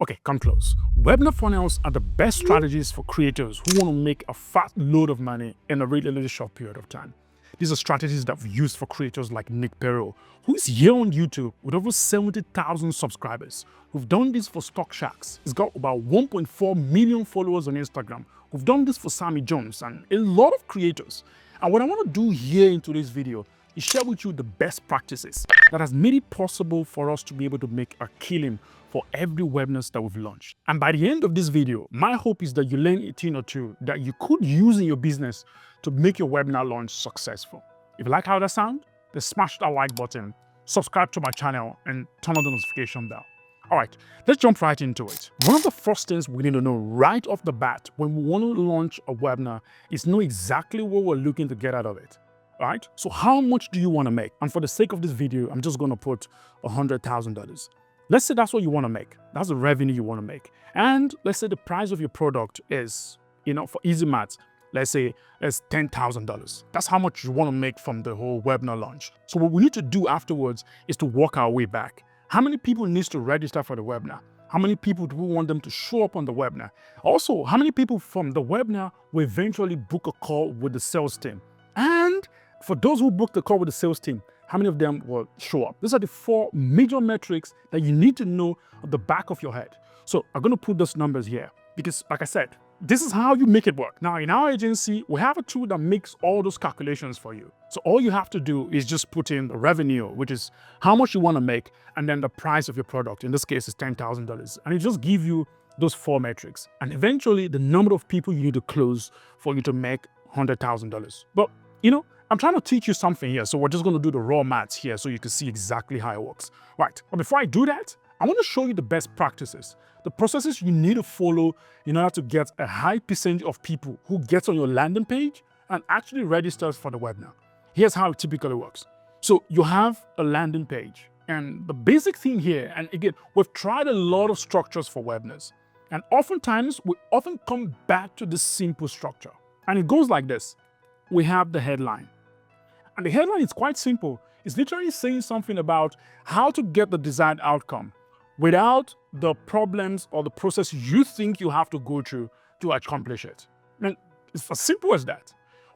Okay, come close. Webinar funnels are the best strategies for creators who want to make a fat load of money in a really short period of time. These are strategies that we've used for creators like Nick Perro, who is here on YouTube with over 70,000 subscribers. We've done this for Stock Sharks. He's got about 1.4 million followers on Instagram. We've done this for Sammy Jones and a lot of creators. And what I want to do here in today's video is share with you the best practices that has made it possible for us to be able to make a killing for every webinars that we've launched. And by the end of this video, my hope is that you learn a thing or two that you could use in your business to make your webinar launch successful. If you like how that sounds, then smash that like button, subscribe to my channel, and turn on the notification bell. All right, let's jump right into it. One of the first things we need to know right off the bat when we want to launch a webinar is know exactly what we're looking to get out of it. All right, so how much do you want to make? And for the sake of this video, I'm just going to put $100,000. Let's say that's what you want to make. That's the revenue you want to make. And let's say the price of your product is, for easy maths, let's say it's $10,000. That's how much you want to make from the whole webinar launch. So what we need to do afterwards is to work our way back. How many people needs to register for the webinar? How many people do we want them to show up on the webinar? Also, how many people from the webinar will eventually book a call with the sales team? And for those who book the call with the sales team, how many of them will show up? These are the 4 major metrics that you need to know at the back of your head. So I'm going to put those numbers here because, like I said, this is how you make it work. Now, in our agency, we have a tool that makes all those calculations for you. So all you have to do is just put in the revenue, which is how much you want to make, and then the price of your product. In this case, is $10,000. And it just gives you those 4 metrics. And eventually, the number of people you need to close for you to make $100,000. But, I'm trying to teach you something here, so we're just going to do the raw maths here so you can see exactly how it works. Right, but before I do that, I want to show you the best practices, the processes you need to follow in order to get a high percentage of people who gets on your landing page and actually registers for the webinar. Here's how it typically works. So you have a landing page, and the basic thing here, and again, we've tried a lot of structures for webinars, and oftentimes we often come back to this simple structure, and it goes like this. We have the headline. And the headline is quite simple. It's literally saying something about how to get the desired outcome without the problems or the process you think you have to go through to accomplish it. And it's as simple as that.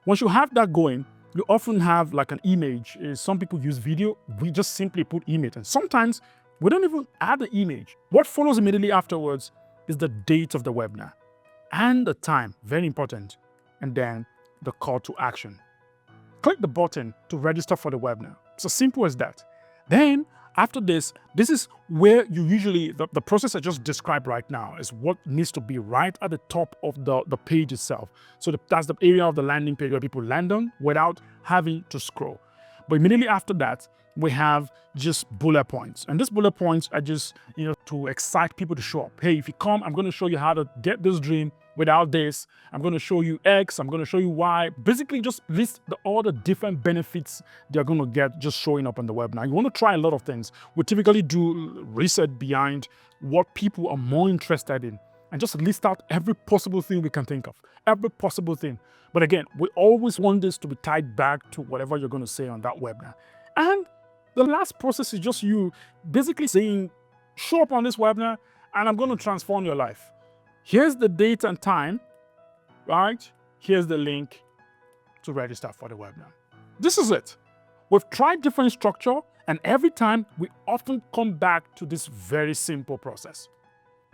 Once you have that going, you often have like an image. Some people use video. We just simply put image. And sometimes we don't even add the image. What follows immediately afterwards is the date of the webinar and the time, very important, and then the call to action. Click the button to register for the webinar. It's as simple as that. Then after this is where you usually, the process I just described right now is what needs to be right at the top of the page itself. So that's the area of the landing page where people land on without having to scroll. But immediately after that, we have just bullet points. And these bullet points are just, to excite people to show up. Hey, if you come, I'm going to show you how to get this dream without this. I'm going to show you X, I'm going to show you Y. Basically, just list all the different benefits they're going to get just showing up on the webinar. You want to try a lot of things. We typically do research behind what people are more interested in and just list out every possible thing we can think of, every possible thing. But again, we always want this to be tied back to whatever you're going to say on that webinar. And the last process is just you basically saying, show up on this webinar and I'm going to transform your life. Here's the date and time, right? Here's the link to register for the webinar. This is it. We've tried different structure, and every time we often come back to this very simple process.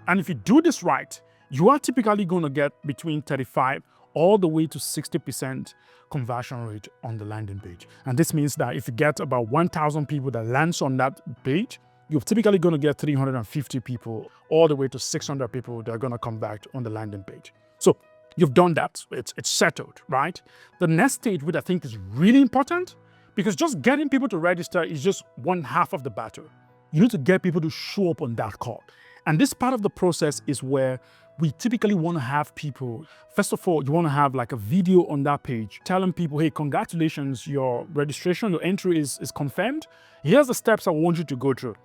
And if you do this right, you are typically going to get between 35 all the way to 60% conversion rate on the landing page. And this means that if you get about 1,000 people that lands on that page, you're typically going to get 350 people all the way to 600 people that are going to come back on the landing page. So you've done that. It's settled, right? The next stage, which I think is really important, because just getting people to register is just one half of the battle. You need to get people to show up on that call. And this part of the process is where we typically want to have people, first of all, you want to have like a video on that page telling people, hey, congratulations, your registration, your entry is confirmed. Here's the steps I want you to go through.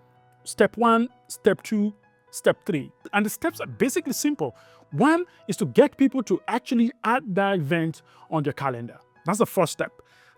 Step 1, step 2, step 3. And the steps are basically simple. 1 is to get people to actually add that event on their calendar. That's the first step.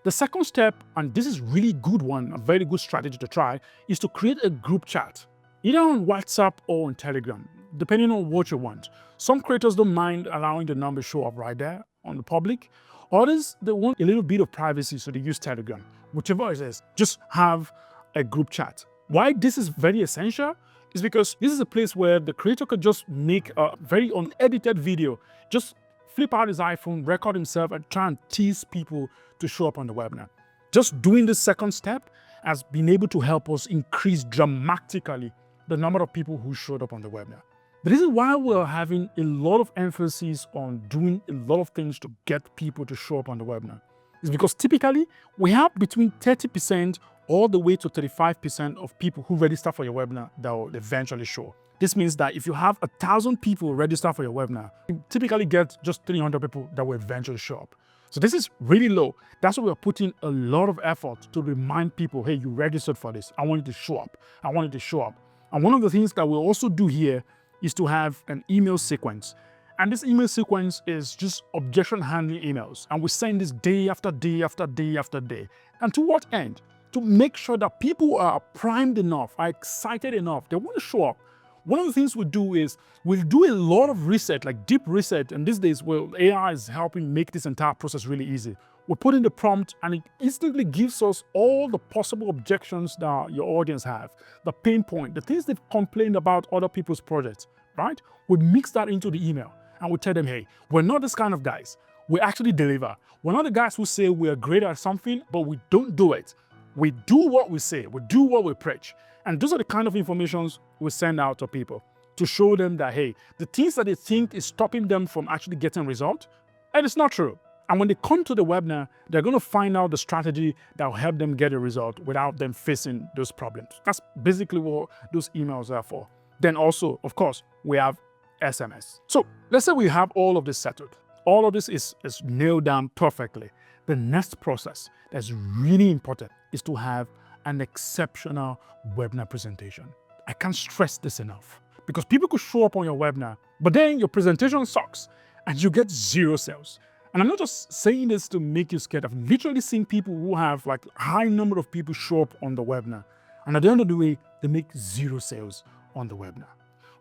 The second step, and this is really good one, a very good strategy to try, is to create a group chat, either on WhatsApp or on Telegram. depending on what you want. Some creators don't mind allowing the numbers show up right there on the public. Others, they want a little bit of privacy, so they use Telegram. Whichever it is, just have a group chat. Why this is very essential is because this is a place where the creator could just make a very unedited video, just flip out his iPhone, record himself, and try and tease people to show up on the webinar. Just doing this second step has been able to help us increase dramatically the number of people who showed up on the webinar. The reason why we're having a lot of emphasis on doing a lot of things to get people to show up on the webinar is because typically we have between 30% all the way to 35% of people who register for your webinar that will eventually show. This means that if you have 1,000 people register for your webinar, you typically get just 300 people that will eventually show up. So this is really low. That's why we're putting a lot of effort to remind people, hey, you registered for this. I want you to show up. I want you to show up. And one of the things that we'll also do here is to have an email sequence. And this email sequence is just objection handling emails. And we send this day after day after day after day. And to what end? To make sure that people are primed enough, are excited enough, they want to show up. One of the things we do is we'll do a lot of research, like deep research. And these days, well, AI is helping make this entire process really easy. We put in the prompt and it instantly gives us all the possible objections that your audience have, the pain point, the things they've complained about other people's projects, right? We mix that into the email and we tell them, hey, we're not this kind of guys. We actually deliver. We're not the guys who say we're great at something, but we don't do it. We do what we say, we do what we preach. And those are the kind of informations we send out to people to show them that, hey, the things that they think is stopping them from actually getting results, and it's not true. And when they come to the webinar, they're going to find out the strategy that will help them get a result without them facing those problems. That's basically what those emails are for. Then also, of course, we have SMS. So let's say we have all of this settled. All of this is nailed down perfectly. The next process that's really important is to have an exceptional webinar presentation. I can't stress this enough because people could show up on your webinar, but then your presentation sucks and you get 0 sales. And I'm not just saying this to make you scared. I've literally seen people who have like a high number of people show up on the webinar. And at the end of the day, they make 0 sales on the webinar.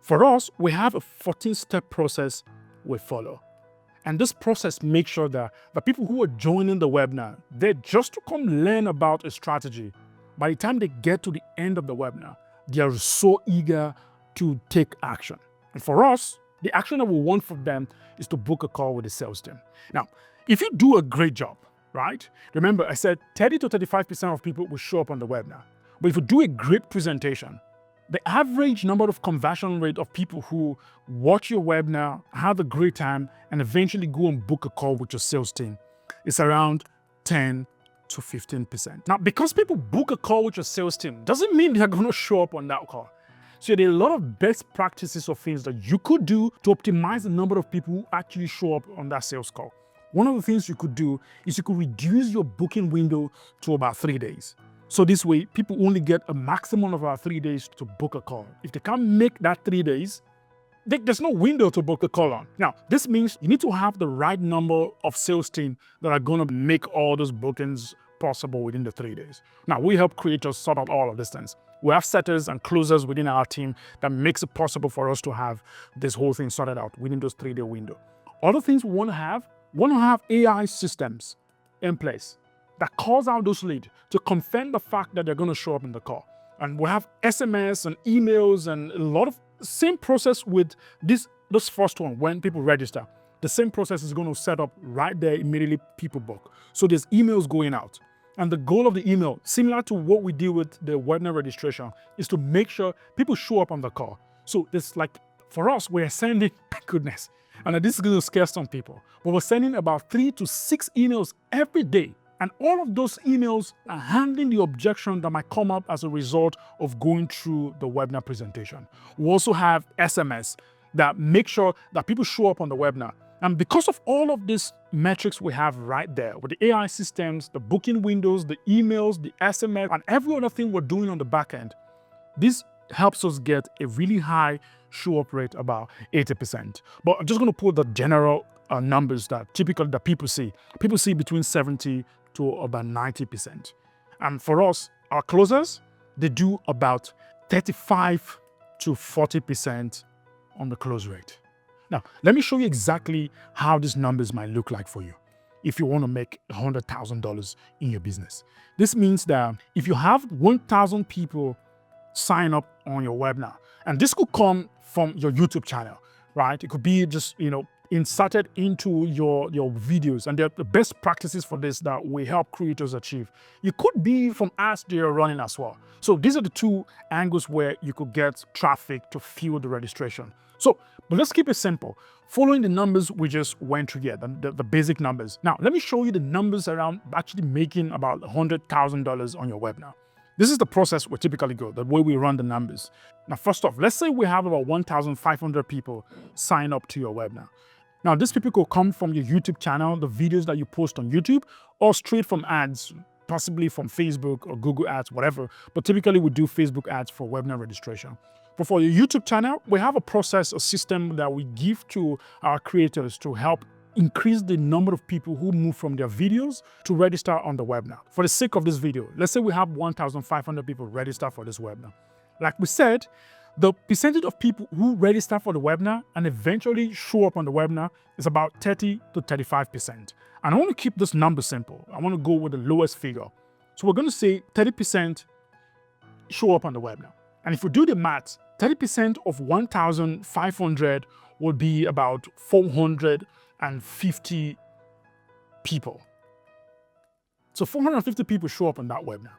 For us, we have a 14-step process we follow. And this process makes sure that the people who are joining the webinar, they're just to come learn about a strategy. By the time they get to the end of the webinar, they are so eager to take action. And for us, the action that we want from them is to book a call with the sales team. Now, if you do a great job, right? Remember, I said 30 to 35% of people will show up on the webinar. But if you do a great presentation, the average number of conversion rate of people who watch your webinar, have a great time, and eventually go and book a call with your sales team is around 10 to 15%. Now, because people book a call with your sales team doesn't mean they're going to show up on that call. So there are a lot of best practices of things that you could do to optimize the number of people who actually show up on that sales call. One of the things you could do is you could reduce your booking window to about 3 days. So this way, people only get a maximum of about 3 days to book a call. If they can't make that 3 days, there's no window to book a call on. Now, this means you need to have the right number of sales team that are going to make all those bookings possible within the 3 days. Now, we help creators sort out all of these things. We have setters and closers within our team that makes it possible for us to have this whole thing sorted out within those 3-day window. Other things we want to have AI systems in place that calls out those leads to confirm the fact that they're going to show up in the call. And we have SMS and emails and a lot of same process with this first one when people register. The same process is going to set up right there immediately people book. So there's emails going out. And the goal of the email, similar to what we do with the webinar registration, is to make sure people show up on the call. So this, like, for us, we're sending, goodness, and this is going to scare some people, but we're sending about 3 to 6 emails every day. And all of those emails are handling the objection that might come up as a result of going through the webinar presentation. We also have SMS that make sure that people show up on the webinar. And because of all of these metrics we have right there with the AI systems, the booking windows, the emails, the SMS, and every other thing we're doing on the back end, this helps us get a really high show-up rate, about 80%. But I'm just going to put the general numbers that typically that people see. People see between 70 to about 90%. And for us, our closers, they do about 35 to 40% on the close rate. Now, let me show you exactly how these numbers might look like for you if you want to make $100,000 in your business. This means that if you have 1,000 people sign up on your webinar, and this could come from your YouTube channel, right? It could be just, inserted into your videos, and they're the best practices for this that we help creators achieve. You could be from ads that you're running as well. So these are the two angles where you could get traffic to fuel the registration. So, but let's keep it simple. Following the numbers we just went through here, the basic numbers. Now, let me show you the numbers around actually making about $100,000 on your webinar. This is the process we typically go, the way we run the numbers. Now, first off, let's say we have about 1,500 people sign up to your webinar. Now, these people could come from your YouTube channel, the videos that you post on YouTube, or straight from ads, possibly from Facebook or Google ads, whatever. But typically we do Facebook ads for webinar registration. But for your YouTube channel, we have a process, a system that we give to our creators to help increase the number of people who move from their videos to register on the webinar. For the sake of this video, let's say we have 1,500 people register for this webinar. Like we said, the percentage of people who register for the webinar and eventually show up on the webinar is about 30 to 35%. And I want to keep this number simple. I want to go with the lowest figure. So we're going to say 30% show up on the webinar. And if we do the math, 30% of 1,500 would be about 450 people. So 450 people show up on that webinar,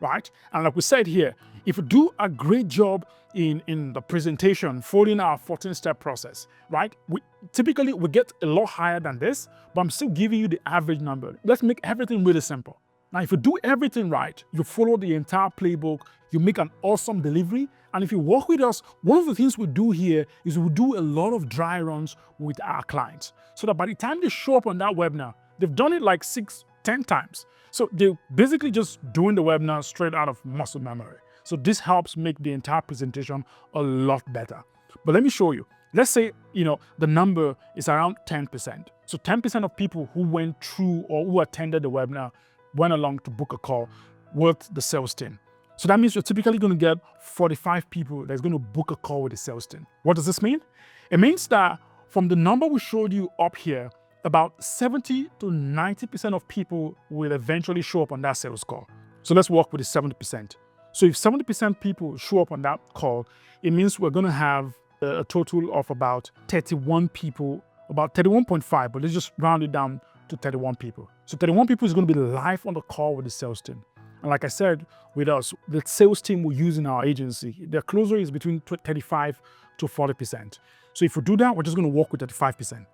right? And like we said here, if we do a great job in the presentation, following our 14-step process, right? We typically get a lot higher than this, but I'm still giving you the average number. Let's make everything really simple. Now, if you do everything right, you follow the entire playbook, you make an awesome delivery, and if you work with us, one of the things we do here is we do a lot of dry runs with our clients, so that by the time they show up on that webinar, they've done it like 6, 10 times. So they're basically just doing the webinar straight out of muscle memory. So this helps make the entire presentation a lot better. But let me show you. Let's say, the number is around 10%. So 10% of people who went through or who attended the webinar went along to book a call with the sales team. So that means you're typically going to get 45 people that's going to book a call with the sales team. What does this mean? It means that from the number we showed you up here, about 70 to 90% of people will eventually show up on that sales call. So let's work with the 70%. So if 70% people show up on that call, it means we're going to have a total of about 31 people, about 31.5, but let's just round it down to 31 people. So 31 people is going to be live on the call with the sales team. And like I said, with us, the sales team we use in our agency, their close rate is between 35 to 40%. So if we do that, we're just going to work with 35%.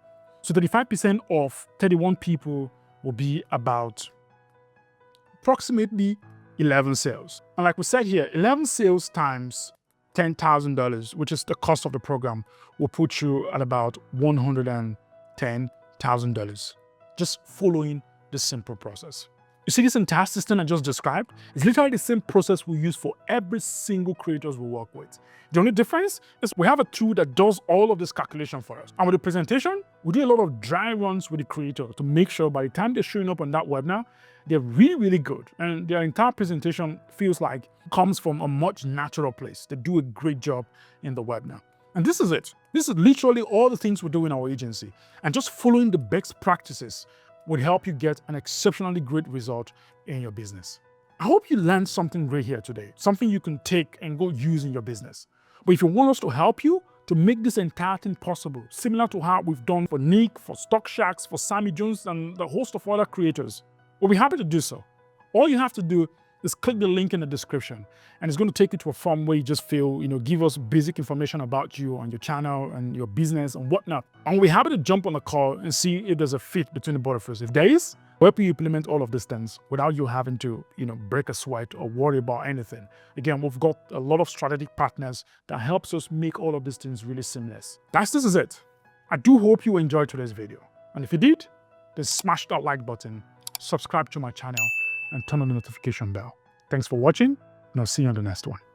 So 35% of 31 people will be about approximately 11 sales. And like we said here, 11 sales times $10,000, which is the cost of the program, will put you at about $110,000, just following this simple process. You see this entire system I just described? It's literally the same process we use for every single creators we work with. The only difference is we have a tool that does all of this calculation for us. And with the presentation, we do a lot of dry runs with the creator to make sure by the time they're showing up on that webinar, they're really, really good. And their entire presentation feels like it comes from a much natural place. They do a great job in the webinar. And this is it. This is literally all the things we do in our agency. And just following the best practices would help you get an exceptionally great result in your business. I hope you learned something great here today, something you can take and go use in your business. But if you want us to help you to make this entire thing possible, similar to how we've done for Nick, for Stock Sharks, for Sammy Jones, and the host of other creators, we'll be happy to do so. All you have to do is click the link in the description, and it's going to take you to a form where you just fill, give us basic information about you on your channel and your business and whatnot. And we're happy to jump on a call and see if there's a fit between the both of us. If there is, we'll help you implement all of these things without you having to, break a sweat or worry about anything. Again, we've got a lot of strategic partners that helps us make all of these things really seamless. This is it. I do hope you enjoyed today's video. And if you did, then smash that like button, subscribe to my channel, and turn on the notification bell. Thanks for watching, and I'll see you on the next one.